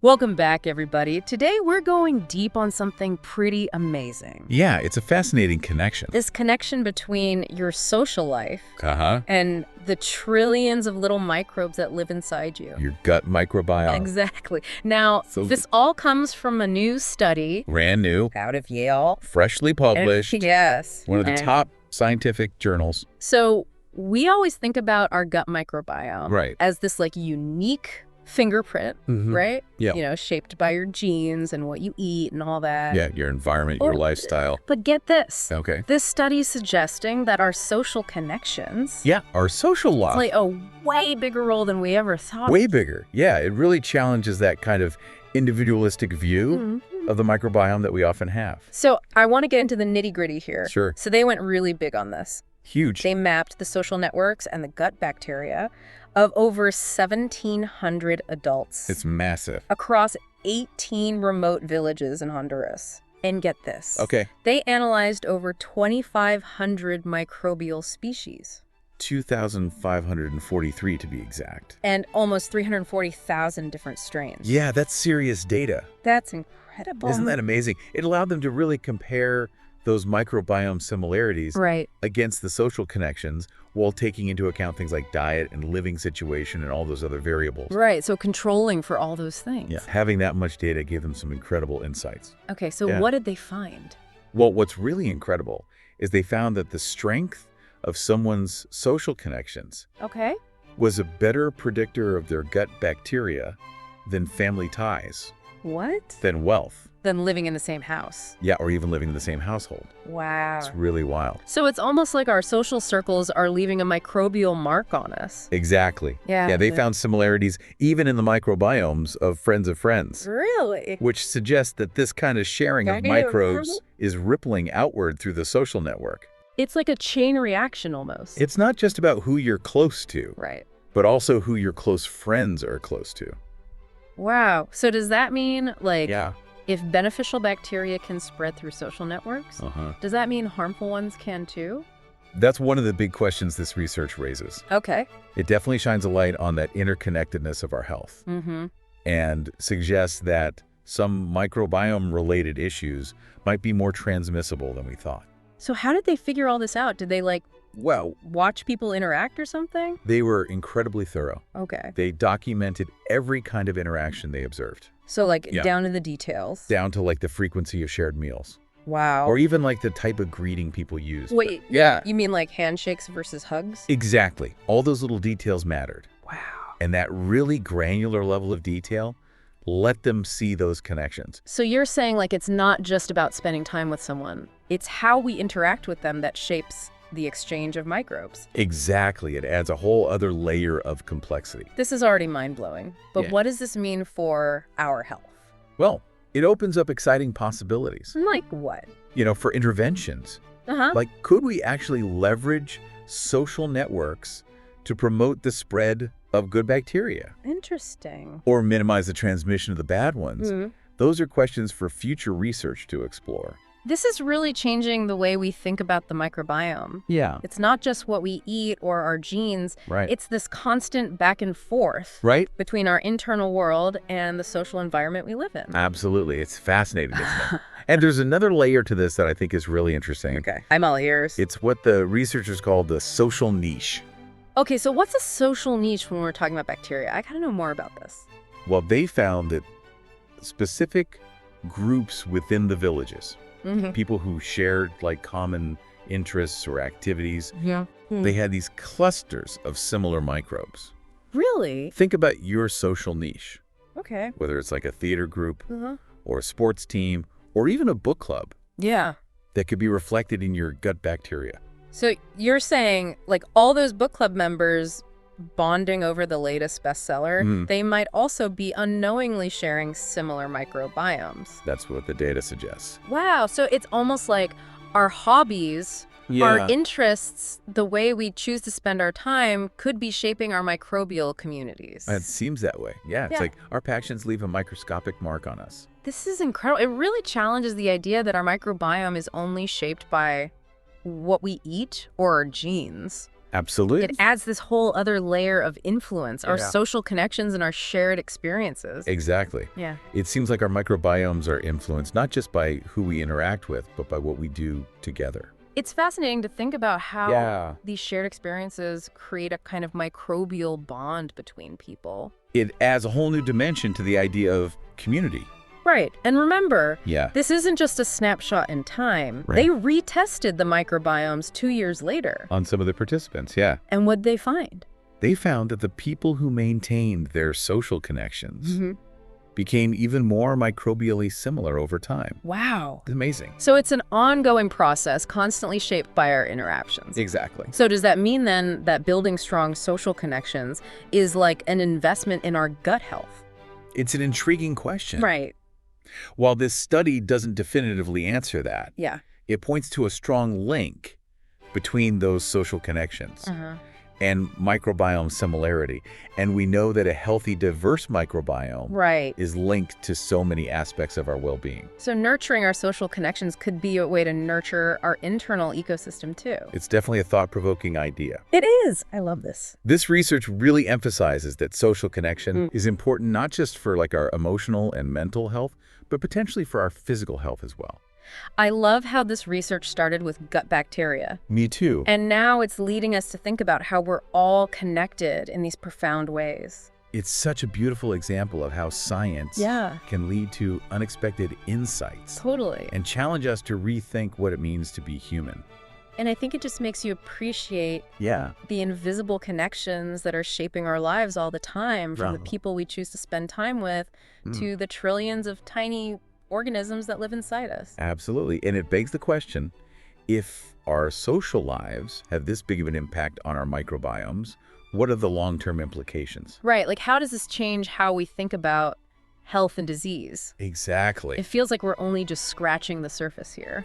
Welcome back, everybody. Today, we're going deep on something pretty amazing. Yeah, it's a fascinating connection. This connection between your social life Uh-huh. and the trillions of little microbes that live inside you. Your gut microbiome. Exactly. Now, So- this all comes from a new study Brand new, out of Yale. freshly published, Yes. one of the top scientific journals. So, we always think about our gut microbiome Right. as this unique fingerprint, right? Yeah. You know, shaped by your genes and what you eat and all that. Yeah, your environment, your lifestyle. But get this. Okay. This study is suggesting that our social connections Yeah, our social life. play a way bigger role than we ever thought. Way bigger. Yeah, it really challenges that kind of individualistic view of the microbiome that we often have. So I want to get into the nitty-gritty here. Sure. So they went really big on this. Huge. They mapped the social networks and the gut bacteria of over 1,700 adults It's massive. across 18 remote villages in Honduras. And get this. Okay. They analyzed over 2,500 microbial species. 2,543 to be exact. And almost 340,000 different strains. Yeah, that's serious data. That's incredible. Isn't that amazing? It allowed them to really compare those microbiome similarities right? against the social connections while taking into account things like diet and living situation and all those other variables. Right. So controlling for all those things. Yeah, having that much data gave them some incredible insights. Okay. So Yeah. what did they find? Well, what's really incredible is they found that the strength of someone's social connections Okay. was a better predictor of their gut bacteria than family ties, What? than wealth. Than living in the same house. Yeah, or even living in the same household. Wow. It's really wild. So it's almost like our social circles are leaving a microbial mark on us. Exactly. Yeah. Yeah, they found similarities even in the microbiomes of friends, Really? which suggests that this kind of sharing of Kind of. microbes is rippling outward through the social network. It's like a chain reaction almost. It's not just about who you're close to, right. but also who your close friends are close to. Wow. So does that mean Yeah. if beneficial bacteria can spread through social networks, does that mean harmful ones can too? That's one of the big questions this research raises. Okay. It definitely shines a light on that interconnectedness of our health and suggests that some microbiome-related issues might be more transmissible than we thought. So how did they figure all this out? Did they Well, watch people interact or something? they were incredibly thorough. Okay. They documented every kind of interaction they observed, So Yeah. down to the details. down to the frequency of shared meals, Wow. or even the type of greeting people use. Wait, Yeah. you mean handshakes versus hugs? Exactly. All those little details mattered. Wow. And that really granular level of detail let them see those connections. So you're saying it's not just about spending time with someone. It's how we interact with them that shapes the exchange of microbes. Exactly. It adds a whole other layer of complexity. This is already mind-blowing. But Yeah. what does this mean for our health? Well, it opens up exciting possibilities. Like what? For interventions. Uh-huh. Could we actually leverage social networks to promote the spread of good bacteria Interesting. or minimize the transmission of the bad ones? Those are questions for future research to explore. This is really changing the way we think about the microbiome. Yeah. It's not just what we eat or our genes. Right. It's this constant back and forth Right? between our internal world and the social environment we live in. Absolutely. It's fascinating, isn't it? And there's another layer to this that I think is really interesting. Okay. I'm all ears. It's what the researchers call the social niche. Okay, so what's a social niche when we're talking about bacteria? I gotta know more about this. Well, they found that specific groups within the villages, people who shared common interests or activities, Yeah. they had these clusters of similar microbes. Really? Think about your social niche, Okay. whether it's a theater group Uh-huh. or a sports team or even a book club Yeah. that could be reflected in your gut bacteria. So you're saying all those book club members bonding over the latest bestseller, they might also be unknowingly sharing similar microbiomes. That's what the data suggests. Wow. So it's almost like our hobbies, our interests, the way we choose to spend our time could be shaping our microbial communities. It seems that way. Yeah, it's Yeah. our passions leave a microscopic mark on us. This is incredible. It really challenges the idea that our microbiome is only shaped by what we eat or our genes. Absolutely. It adds this whole other layer of influence, our social connections and our shared experiences. Exactly. Yeah. It seems like our microbiomes are influenced not just by who we interact with, but by what we do together. It's fascinating to think about how these shared experiences create a kind of microbial bond between people. It adds a whole new dimension to the idea of community. Right. And remember, Yeah. this isn't just a snapshot in time. Right. They retested the microbiomes 2 years later. On some of the participants, yeah. And what'd they find? They found that the people who maintained their social connections became even more microbially similar over time. Wow. It's amazing. So it's an ongoing process, constantly shaped by our interactions. Exactly. So does that mean then that building strong social connections is like an investment in our gut health? It's an intriguing question. Right. While this study doesn't definitively answer that, Yeah. it points to a strong link between those social connections and microbiome similarity. And we know that a healthy, diverse microbiome Right. is linked to so many aspects of our well-being. So nurturing our social connections could be a way to nurture our internal ecosystem too. It's definitely a thought-provoking idea. It is. I love this. This research really emphasizes that social connection is important not just for like our emotional and mental health, but potentially for our physical health as well. I love how this research started with gut bacteria. Me too. And now it's leading us to think about how we're all connected in these profound ways. It's such a beautiful example of how science can lead to unexpected insights Totally. and challenge us to rethink what it means to be human. And I think it just makes you appreciate Yeah. the invisible connections that are shaping our lives all the time, from the people we choose to spend time with to the trillions of tiny organisms that live inside us. Absolutely. And it begs the question, if our social lives have this big of an impact on our microbiomes, what are the long-term implications? Right. Like, how does this change how we think about health and disease? Exactly. It feels like we're only just scratching the surface here.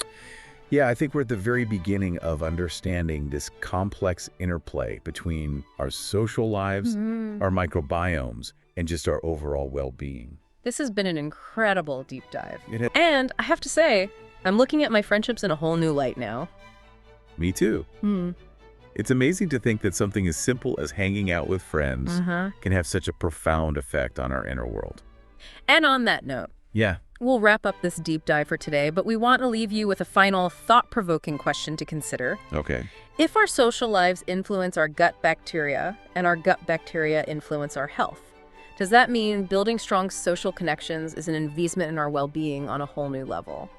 Yeah, I think we're at the very beginning of understanding this complex interplay between our social lives, our microbiomes, and just our overall well-being. This has been an incredible deep dive. And I have to say, I'm looking at my friendships in a whole new light now. Me too. It's amazing to think that something as simple as hanging out with friends can have such a profound effect on our inner world. And on that note, we'll wrap up this deep dive for today, but we want to leave you with a final thought-provoking question to consider. Okay. If our social lives influence our gut bacteria and our gut bacteria influence our health, does that mean building strong social connections is an investment in our well-being on a whole new level?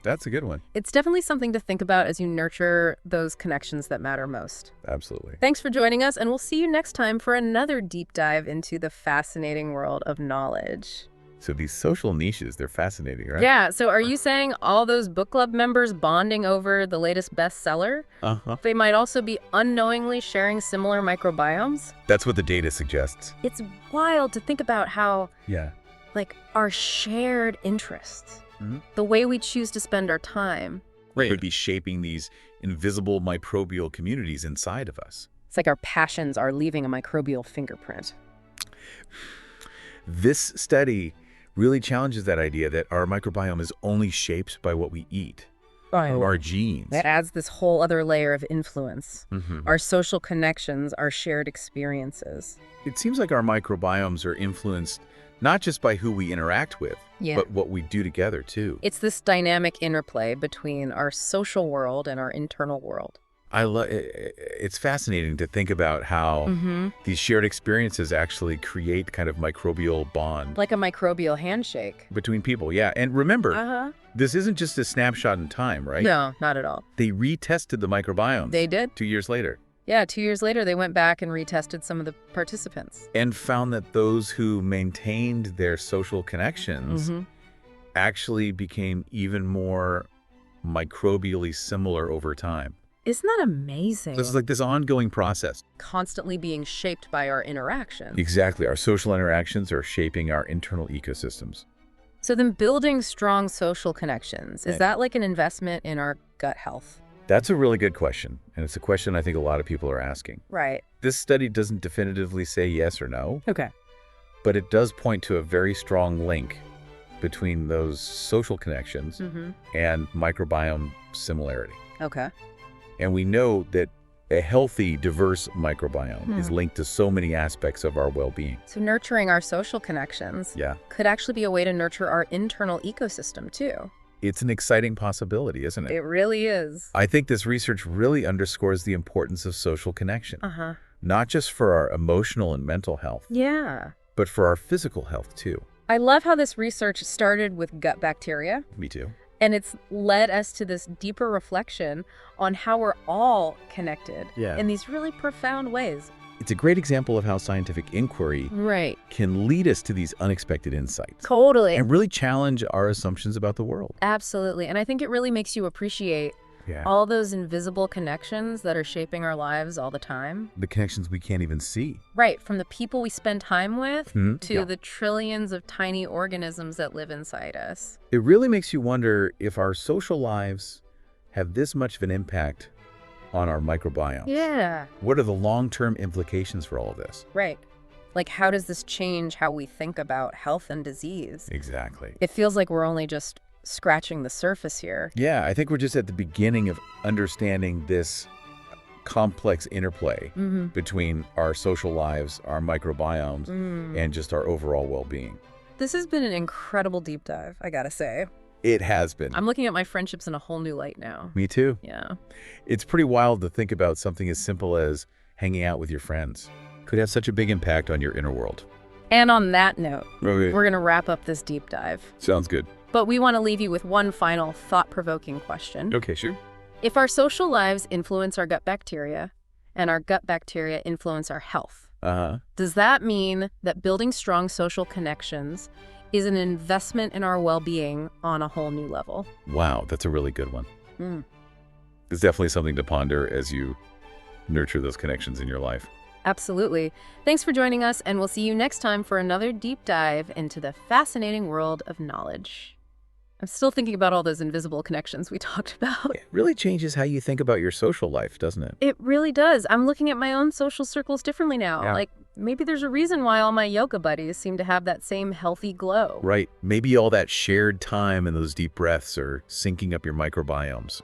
That's a good one. It's definitely something to think about as you nurture those connections that matter most. Absolutely. Thanks for joining us, and we'll see you next time for another deep dive into the fascinating world of knowledge. So these social niches, they're fascinating, right? Yeah, so are you saying all those book club members bonding over the latest bestseller? They might also be unknowingly sharing similar microbiomes? That's what the data suggests. It's wild to think about how, Yeah. like, our shared interests, the way we choose to spend our time. Could be shaping these invisible microbial communities inside of us. It's like our passions are leaving a microbial fingerprint. This study really challenges that idea that our microbiome is only shaped by what we eat, our genes. That adds this whole other layer of influence. Our social connections, our shared experiences. It seems like our microbiomes are influenced not just by who we interact with, but what we do together too. It's this dynamic interplay between our social world and our internal world. It's fascinating to think about how these shared experiences actually create kind of microbial bond. Like a microbial handshake. Between people, yeah. And remember, this isn't just a snapshot in time, right? No, not at all. They retested the microbiomes. They did? 2 years later. Yeah, 2 years later, they went back and retested some of the participants. And found that those who maintained their social connections actually became even more microbially similar over time. Isn't that amazing? This is like this ongoing process. Constantly being shaped by our interactions. Exactly. Our social interactions are shaping our internal ecosystems. So then building strong social connections, is that like an investment in our gut health? That's a really good question. And it's a question I think a lot of people are asking. Right. This study doesn't definitively say yes or no. Okay. But it does point to a very strong link between those social connections and microbiome similarity. Okay. And we know that A healthy, diverse microbiome is linked to so many aspects of our well-being. So nurturing our social connections could actually be a way to nurture our internal ecosystem too. It's an exciting possibility, isn't it? It really is. I think this research really underscores the importance of social connection, not just for our emotional and mental health, but for our physical health too. I love how this research started with gut bacteria. Me too. And it's led us to this deeper reflection on how we're all connected in these really profound ways. It's a great example of how scientific inquiry can lead us to these unexpected insights. Totally. And really challenge our assumptions about the world. Absolutely. And I think it really makes you appreciate all those invisible connections that are shaping our lives all the time. The connections we can't even see. Right. From the people we spend time with to the trillions of tiny organisms that live inside us. It really makes you wonder if our social lives have this much of an impact on our microbiome. Yeah. What are the long-term implications for all of this? Right. Like, how does this change how we think about health and disease? Exactly. It feels like we're only just scratching the surface here. Yeah, I think we're just at the beginning of understanding this complex interplay between our social lives, our microbiomes, and just our overall well-being. This has been an incredible deep dive, I gotta say. It has been. I'm looking at my friendships in a whole new light now. Me too. Yeah. It's pretty wild to think about something as simple as hanging out with your friends could have such a big impact on your inner world. And on that note, we're going to wrap up this deep dive. Sounds good. But we want to leave you with one final thought-provoking question. Okay, sure. If our social lives influence our gut bacteria, and our gut bacteria influence our health, does that mean that building strong social connections is an investment in our well-being on a whole new level? Wow, that's a really good one. It's definitely something to ponder as you nurture those connections in your life. Absolutely. Thanks for joining us, and we'll see you next time for another deep dive into the fascinating world of knowledge. I'm still thinking about all those invisible connections we talked about. It really changes how you think about your social life, doesn't it? It really does. I'm looking at my own social circles differently now. Yeah. Like, maybe there's a reason why all my yoga buddies seem to have that same healthy glow. Right. Maybe all that shared time and those deep breaths are syncing up your microbiomes.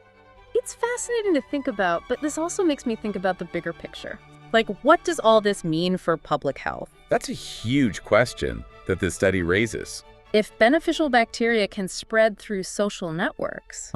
It's fascinating to think about, but this also makes me think about the bigger picture. Like, what does all this mean for public health? That's a huge question that this study raises. If beneficial bacteria can spread through social networks,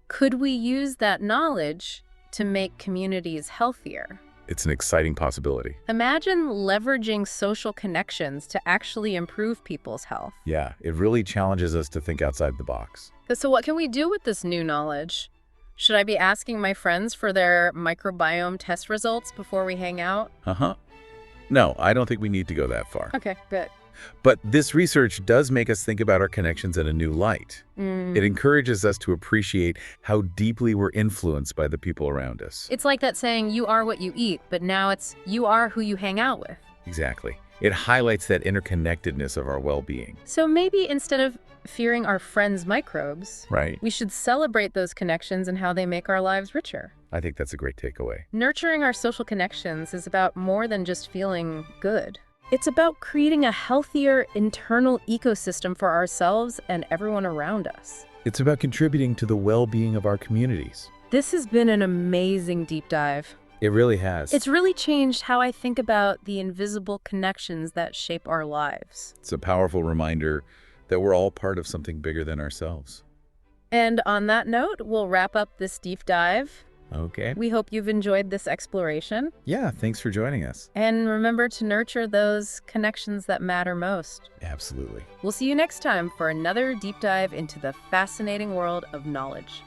could we use that knowledge to make communities healthier? It's an exciting possibility. Imagine leveraging social connections to actually improve people's health. Yeah, it really challenges us to think outside the box. So what can we do with this new knowledge? Should I be asking my friends for their microbiome test results before we hang out? No, I don't think we need to go that far. Okay, good. But this research does make us think about our connections in a new light. It encourages us to appreciate how deeply we're influenced by the people around us. It's like that saying, you are what you eat, but now it's you are who you hang out with. Exactly. It highlights that interconnectedness of our well-being. So maybe instead of fearing our friends' microbes, we should celebrate those connections and how they make our lives richer. I think that's a great takeaway. Nurturing our social connections is about more than just feeling good. It's about creating a healthier internal ecosystem for ourselves and everyone around us. It's about contributing to the well-being of our communities. This has been an amazing deep dive. It really has. It's really changed how I think about the invisible connections that shape our lives. It's a powerful reminder that we're all part of something bigger than ourselves. And on that note, we'll wrap up this deep dive. Okay. We hope you've enjoyed this exploration. Yeah, thanks for joining us. And remember to nurture those connections that matter most. Absolutely. We'll see you next time for another deep dive into the fascinating world of knowledge.